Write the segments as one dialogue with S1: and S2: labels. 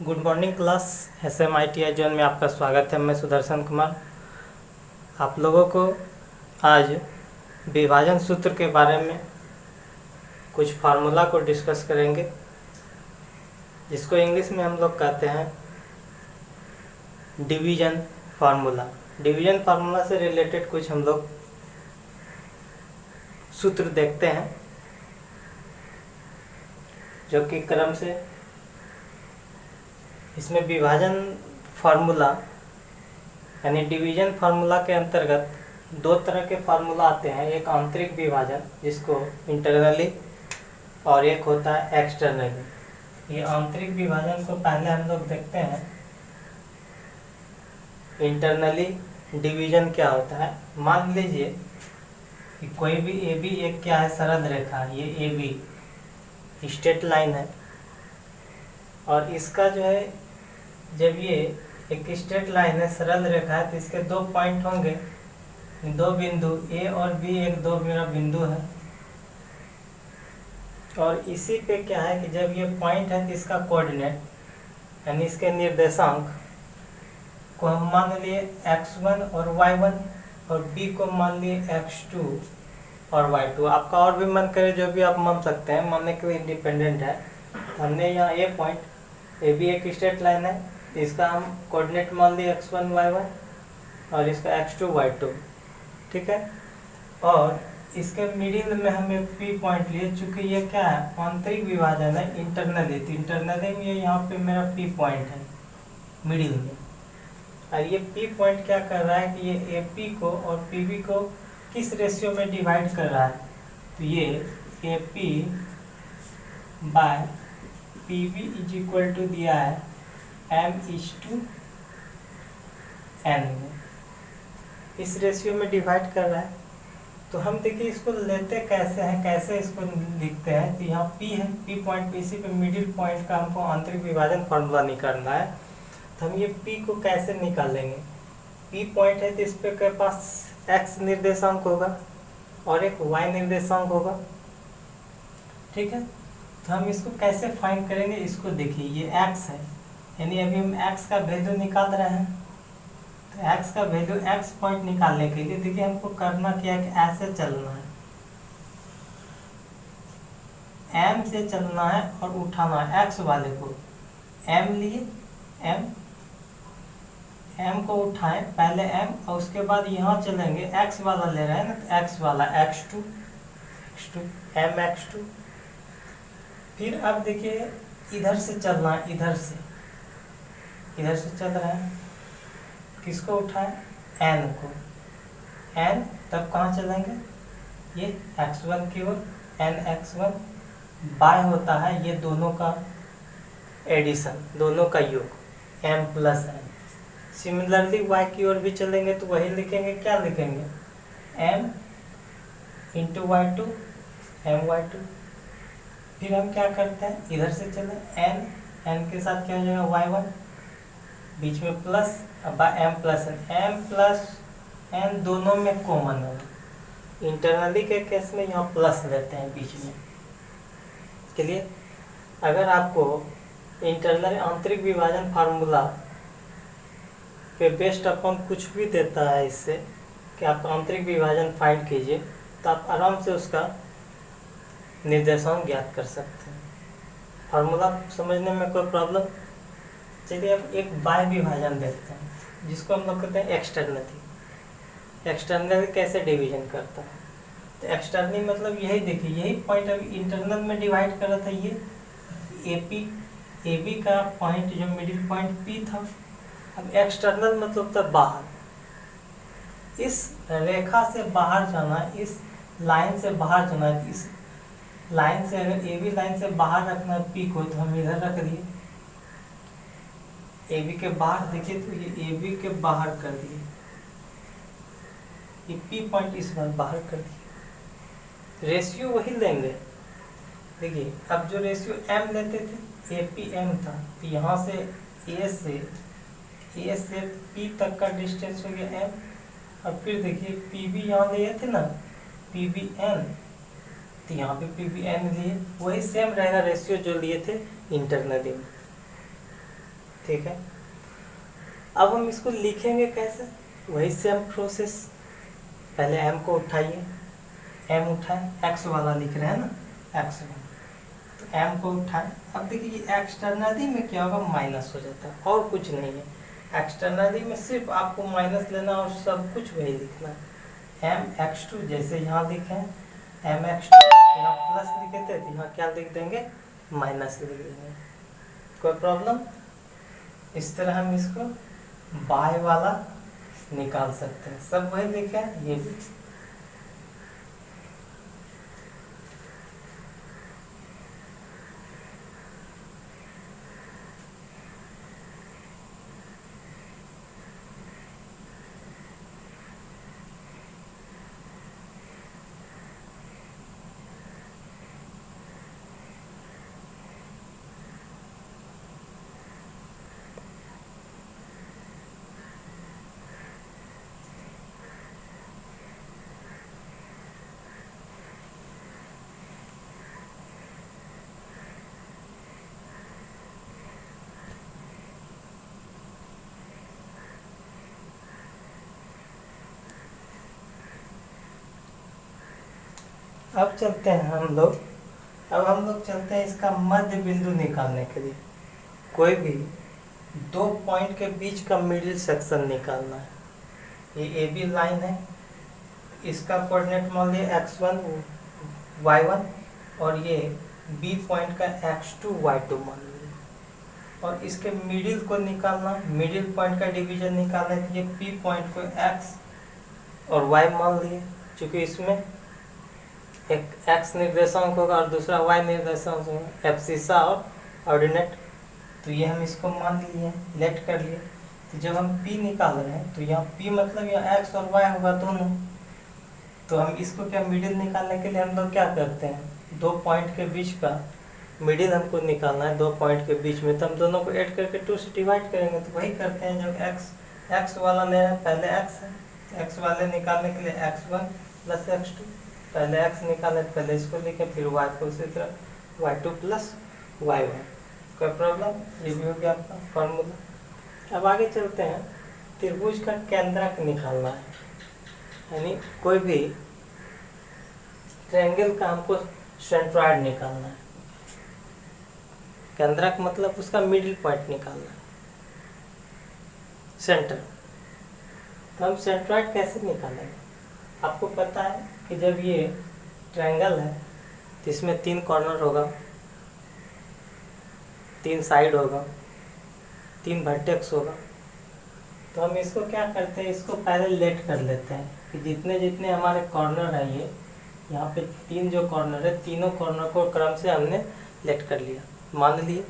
S1: Good morning class SMITI zone में आपका स्वागत है। मैं सुदर्शन कुमार आप लोगों को आज विभाजन सूत्र के बारे में कुछ फार्मूला को डिस्कस करेंगे, जिसको इंग्लिश में हम लोग कहते हैं डिवीजन फार्मूला। डिवीजन फार्मूला से रिलेटेड कुछ हम लोग सूत्र देखते हैं, जो कि क्रम से इसमें विभाजन फार्मूला यानी डिवीजन फार्मूला के अंतर्गत दो तरह के फार्मूला आते हैं। एक आंतरिक विभाजन जिसको इंटरनली, और एक होता है एक्सटर्नली। ये आंतरिक विभाजन को पहले हम लोग देखते हैं। इंटरनली डिवीजन क्या होता है? मान लीजिए कि कोई भी AB एक क्या है, सरल रेखा। ये AB स्ट्रेट लाइन है, और इसका जो है, जब ये एक स्ट्रेट लाइन है, सरल रेखा है, तो इसके दो पॉइंट होंगे, दो बिंदु A और B, एक दो मेरा बिंदु है। और इसी पे क्या है कि जब ये पॉइंट है तो इसका कोऑर्डिनेट यानी इसके निर्देशांक को हम मान लिए x1 और y1, और B को मान लिए x2 और y2। आपका और भी मन करे जो भी आप मान सकते हैं, मानने के लिए इंडिपेंडेंट है। हमने यहाँ A पॉइंट, AB एक स्ट्रेट लाइन है, इसका हम कोऑर्डिनेट मान लिए x1 y1 और इसका x2 y2, ठीक है। और इसके मिडिल में हम एक P पॉइंट लिए, चूंकि ये क्या है, आंतरिक विभाजन है इंटरनली, तो इंटरनली में यहाँ पे मेरा P पॉइंट है मिडिल में। और ये P पॉइंट क्या कर रहा है कि ये AP को और PB को किस रेशियो में डिवाइड कर रहा है, तो ये AP by PB is equal to दिया है M/N में, इस रेशियो में डिवाइड कर रहा है। तो हम देखिए इसको लेते कैसे हैं, कैसे इसको लिखते हैं। तो यहाँ P है, P पॉइंट पे, इसी पे मिडिल पॉइंट का हमको आंतरिक विभाजन फार्मूला निकालना है। तो हम ये P को कैसे निकालेंगे? P पॉइंट है तो इस पे के पास X निर्देशांक होगा और एक Y निर्देशांक होगा, ठीक है। तो हम इसको कैसे फाइंड करेंगे, इसको देखिए, ये X है, यानी अभी हम X का वैल्यू निकाल रहे हैं। तो X का वैल्यू, X पॉइंट निकालने के लिए देखिए हमको करना क्या है कि ऐसे चलना है, M से चलना है और उठाना है X वाले को। M लिए, M को उठाएं, पहले M, और उसके बाद यहाँ चलेंगे, X वाला ले रहे हैं ना, तो X वाला x2 MX2। फिर अब देखिए इधर से चलना है, इधर से चल रहे हैं, किसको उठाएं? N को। N तब कहाँ चलेंगे? ये x1 की ओर, NX1 बाय होता है ये दोनों का एडिशन, दोनों का योग, M+N। सिमिलरली y की ओर भी चलेंगे तो वही लिखेंगे, क्या लिखेंगे? M × y2 MY2। फिर हम क्या करते हैं, इधर से चले, N के साथ क्या हो जाएगा? y1, बीच में प्लस, अब M+N दोनों में कॉमन होगा। इंटरनली के केस में यहाँ प्लस लेते हैं बीच में के लिए। अगर आपको इंटरनल आंतरिक विभाजन फार्मूला पे बेस्ड अपॉन कुछ भी देता है, इससे कि आप आंतरिक विभाजन फाइंड कीजिए, तो आप आराम से उसका निर्देशांक ज्ञात कर सकते हैं। फार्मूला समझने में कोई प्रॉब्लम? चलिए अब एक बाह्य विभाजन देखते हैं, जिसको हम लोग कहते हैं एक्सटर्नली। एक्सटर्नली कैसे डिवीजन करता है? तो एक्सटर्नली मतलब यही देखिए, यही पॉइंट अभी इंटरनल में डिवाइड कर रहा था, ये AB का पॉइंट जो मिडिल पॉइंट P था। अब एक्सटर्नल मतलब था बाहर, इस रेखा से बाहर जाना, इस लाइन से बाहर जाना। इस लाइन से, अगर AB लाइन से बाहर रखना P को, तो हम इधर रख दिए। AB के बाहर देखिए, तो ये AB के बाहर कर दिए, ये P पॉइंट इस बार बाहर कर दिए। रेशियो वही लेंगे, देखिए अब जो रेशियो M लेते थे, APM था, तो यहाँ से A से P तक का डिस्टेंस हो गया M। और फिर देखिए PB यहाँ लिए थे ना, PBN, तो यहाँ पे PBN लिए, वही सेम रहेगा रेशियो जो लिए थे इंटरनली में। ठीक है। अब हम इसको लिखेंगे कैसे, वही सेम प्रोसेस। पहले m को उठाइए, m उठाएं, x वाला लिख रहे हैं ना, x वाला, तो m को उठाएं। अब देखिए ये एक्सटर्नली में क्या होगा, माइनस हो जाता है, और कुछ नहीं है। एक्सटर्नली में सिर्फ आपको माइनस लेना और सब कुछ वही लिखना है। mx2 जैसे यहाँ लिखे mx2, यहाँ प्लस लिखे थे तो यहाँ क्या लिख देंगे, माइनस लिख देंगे। कोई प्रॉब्लम? इस तरह हम इसको बाय वाला निकाल सकते हैं। सब वही लिखे हैं, ये भी। अब चलते हैं हम लोग, चलते हैं इसका मध्य बिंदु निकालने के लिए। कोई भी दो पॉइंट के बीच का मिडिल सेक्शन निकालना है। ये AB लाइन है, इसका कोऑर्डिनेट मान लिया x1 y1, और ये B पॉइंट का x2 y2 मान लिया। और इसके मिडिल को निकालना, मिडिल पॉइंट का डिवीजन निकालना है, तो ये P पॉइंट को x और y मान लिए। चूँकि इसमें एक x निर्देशांक होगा और दूसरा y निर्देशांक होगा, एब्सिसा और ऑर्डिनेट, तो ये हम इसको मान लिए, लेट कर लिए। तो जब हम p निकाल रहे हैं तो यहाँ p मतलब यहाँ x और y होगा दोनों। तो हम इसको क्या, मिडिल निकालने के लिए हम लोग क्या करते हैं, दो पॉइंट के बीच का मिडिल हमको निकालना है, दो पॉइंट के बीच में, तो हम दोनों को ऐड करके 2 से डिवाइड करेंगे। तो वही करते हैं, जब x वाला ले रहे हैं, पहले x है, x वाले निकालने के लिए x1 प्लस x2, पहले x निकाले, पहले इसको लिखे, फिर y को उसी तरह y2 प्लस y1। कोई प्रॉब्लम? ये भी हो गया आपका फॉर्मूला। अब आगे चलते हैं, त्रिभुज का केंद्रक निकालना है, यानी कोई भी ट्रायंगल का हमको सेंट्रॉइड निकालना है। केंद्रक मतलब उसका मिडिल पॉइंट निकालना है, सेंटर। तो हम सेंट्रॉइड कैसे निकालेंगे? आपको पता है कि जब ये ट्रायंगल है तो इसमें 3 कॉर्नर होगा, 3 साइड होगा, 3 वर्टेक्स होगा। तो हम इसको क्या करते हैं, इसको पहले लेट कर लेते हैं कि जितने जितने हमारे कॉर्नर है, ये यहाँ पे 3 जो कॉर्नर है, तीनों कॉर्नर को क्रम से हमने लेट कर लिया। मान लिए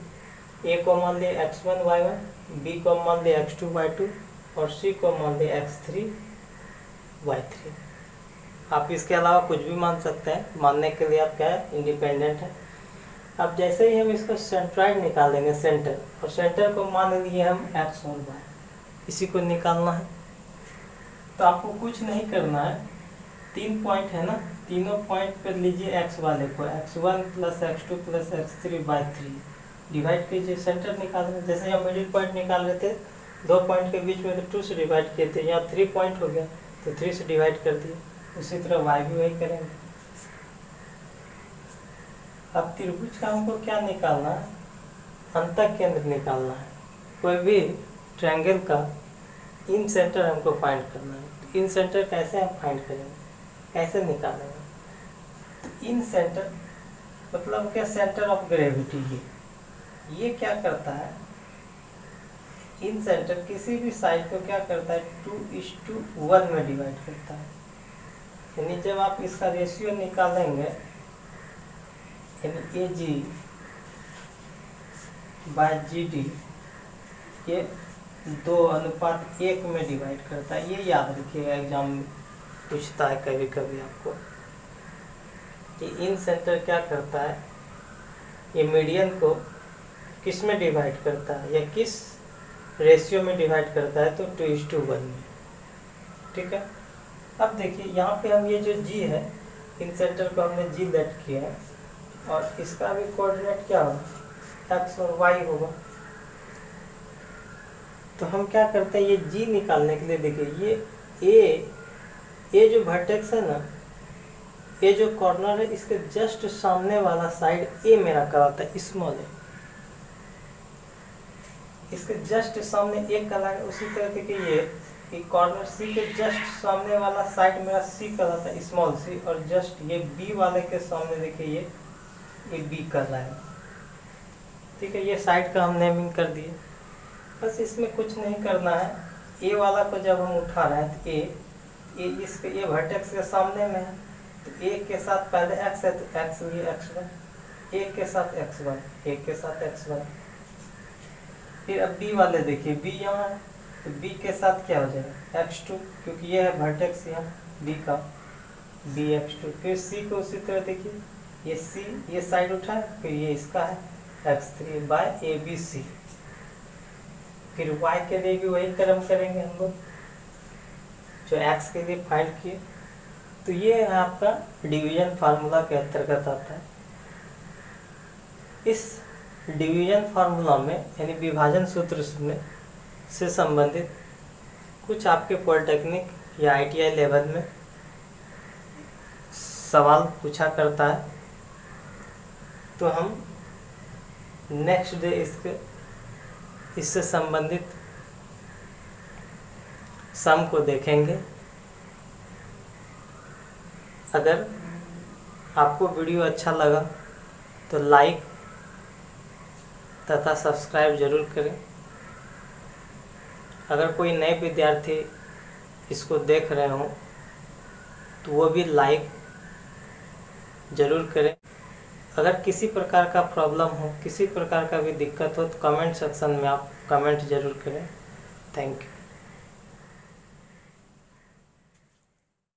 S1: A को मान लिया x1 y1, B को मान लिया x2 y2, और C को मान लिया x3 y3। आप इसके अलावा कुछ भी मान सकते हैं, मानने के लिए आप क्या है, इंडिपेंडेंट है। अब जैसे ही हम इसको सेंट्रॉइड निकालेंगे, सेंटर, और सेंटर को मान लिए हम x और y, इसी को निकालना है। तो आपको कुछ नहीं करना है, 3 पॉइंट है ना, तीनों पॉइंट पर लीजिए x वाले को, x1 plus x2 plus x3 by 3, divide कीजिए, सेंटर निकाल रहे। जैसे हम मिडिल पॉइंट निकाल रहे थे, 2 पॉइंट के बीच में तो 2 से डिवाइड किए थे, यहाँ 3 पॉइंट हो गया तो 3 से डिवाइड कर दिए। उसी तरह y भी वही करेंगे। अब त्रिभुज का हमको क्या निकालना है, अंतः केंद्र निकालना है। कोई भी ट्रायंगल का इन सेंटर हमको फाइंड करना है। इन सेंटर कैसे हम फाइंड करेंगे, कैसे निकालेंगे? तो इन सेंटर मतलब क्या, सेंटर ऑफ ग्रेविटी। ये क्या करता है, इन सेंटर किसी भी साइड को क्या करता है, 2:1 में डिवाइड करता है। यानी जब आप इसका रेशियो निकालेंगे, यानी AG बाय GD, ये 2:1 में डिवाइड करता है। ये याद रखिएगा, एग्जाम में पूछता है कभी कभी आपको कि इन सेंटर क्या करता है, ये मीडियन को किस में डिवाइड करता है या किस रेशियो में डिवाइड करता है, तो 2:1 में। ठीक है। अब देखिए यहाँ पे हम ये जो G है, इन सेंटर को हमने G लेट किया है, और इसका भी कोऑर्डिनेट क्या होगा, x और y होगा। तो हम क्या करते हैं, ये जी निकालने के लिए देखिए ये जो वर्टेक्स है ना, ये जो कॉर्नर है इसके जस्ट सामने वाला साइड ए मेरा कहलाता है स्मॉल ए, इसके जस्ट सामने एक कहलाएगा। उसी तरह देखिए ये कॉर्नर सी के जस्ट सामने वाला साइड मेरा सी कहलाता है स्मॉल सी, और जस्ट ये बी वाले के सामने देखिए ये बी कहलाएगा। ठीक है, ये साइड का हम नेमिंग कर दिए। बस इसमें कुछ नहीं करना है। ए वाला को जब हम उठा रहे हैं तो ए इसके ये वर्टेक्स के सामने में है, तो ए के साथ पहले एक्स है तो एक्स ये x1, ए के साथ x1, ए के साथ x1। फिर अब बी वाले देखिए, बी यहाँ है तो बी के साथ क्या हो जाएगा x2, क्योंकि ये है वर्टेक्स यहाँ बी का, बी x2। फिर सी को उसी तरह देखिए, ये सी ये साइड उठा है, फिर ये इसका है x3 bye A B C. फिर y के लिए भी वही क्रम करेंगे हम लोग जो x के लिए फाइंड किए। तो ये है आपका डिवीजन फार्मूला के अंतर्गत आता है। इस डिवीजन फार्मूला में यानी विभाजन सूत्र से संबंधित कुछ आपके पॉलिटेक्निक या ITI लेवल में सवाल पूछा करता है, तो हम नेक्स्ट डे इससे संबंधित सम को देखेंगे। अगर आपको वीडियो अच्छा लगा तो लाइक तथा सब्सक्राइब जरूर करें। अगर कोई नए विद्यार्थी इसको देख रहे हों तो वो भी लाइक जरूर करें। अगर किसी प्रकार का प्रॉब्लम हो, किसी प्रकार का भी दिक्कत हो तो कमेंट सेक्शन में आप कमेंट जरूर करें। Thank you.